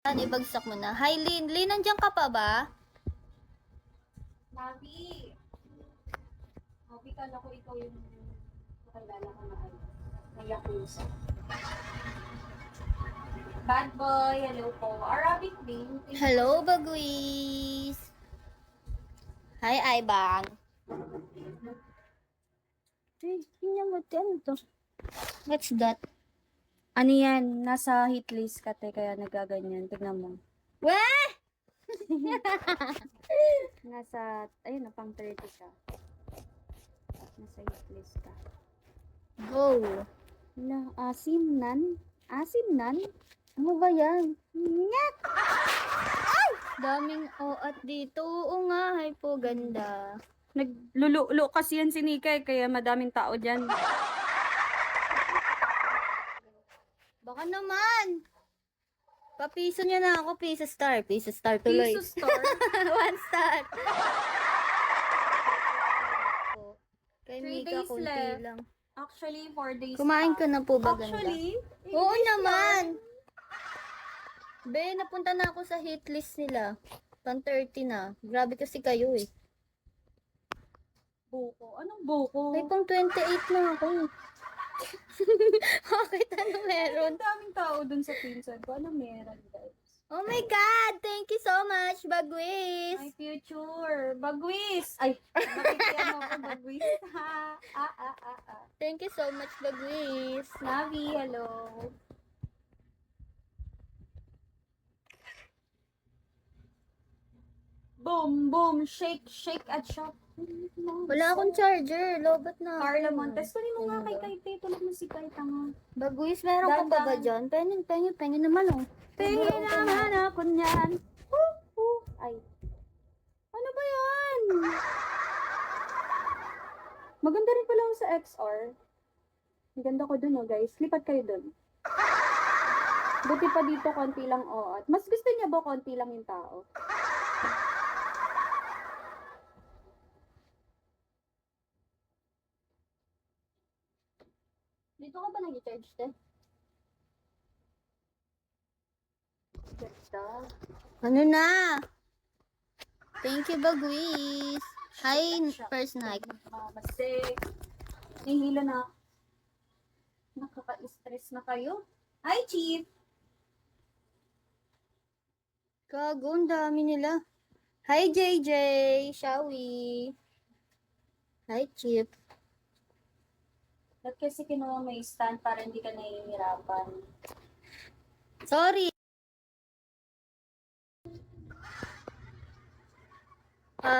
Ibagsak mo na. Hi, Lynn. Lynn, nandiyan ka pa ba? Nabi! Nabi, kala ko ikaw yung nakilala ko na ano, na Yakuza. Bad boy, hello po. Arabic din. Hello, Bagwis. Hi, Aibang. Hey, tingnan mo. Ano to? What's that? Ano yan? Nasa hit list ka, te, kaya nagaganyan. Tignan mo. Weh! Nasa, ayun na, pang 30 ka. Nasa hit list ka. Go. Wala, asim nan? Ano ba yan? Nyat! Ay! Daming at dito. Oo nga. Hay po, ganda. Naglululo kasi yan si Nikay, kaya madaming tao dyan. Baka naman. Papiso niya na ako. Piso star. Piso star tuloy. Piso star? 1 star. Kay 3 Mika, days kunti left. lang. Actually, 4 days Kumain ka na po ba, ganda? Actually, Oo English naman. lang. Be, napunta na ako sa hit list nila. Pang 30 na. Grabe kasi kayo eh. Buko. Anong buko? May pang 28 na ako. Bakit ano meron? Ang daming tao dun sa pinsan ko. Ano meron, guys? Oh my God! Thank you so much, Bagwis! My future. Bagwis! Ay, makikita mo ako, Bagwis. Ha? Thank you so much, Bagwis! Navi, hello. Boom, boom, shake, shake at shock. Wala akong charger. Lobat na ako. Carla Montes. Kunin mo nga Ganda. kay Kay tulog mo si Kay, tanga. Bagwis, meron ka pa ba Dandan. dyan? Pengen naman oh. Tingin naman ako niyan. Ay. Ano ba yan? Maganda rin pala ako sa XR. Ang ganda ko dun, oh, guys. Lipat kayo dun. Buti pa dito, konti lang, oh. At mas gusto niya ba konti lang yung tao? Dito ka ba nag-charge, te? Ganda. Ano na? Thank you, Bagwis. Hi, first night. Masik. Nihilo na. Nakaka-stress na kayo. Hi, Chief! Gago, ang dami nila. Hi, JJ. Shawi. Hi, Chip. Ba't kasi kinuha mo yung stand para hindi ka nahihirapan? Sorry.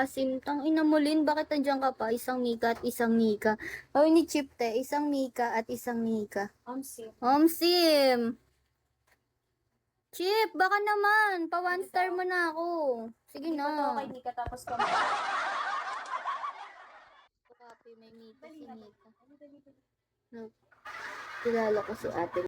Simtang inamulin, bakit nandiyan ka pa? Isang Mika at isang Nika. Oh, ni Chip, te. Isang Mika at isang Nika. Sim. Sim. Chip, baka naman. Pa 1 star mo na ako. Sige Hindi pa to na. kay Nika tapos ka Copy, may Mika si Nika. Look, kilala ko si ate.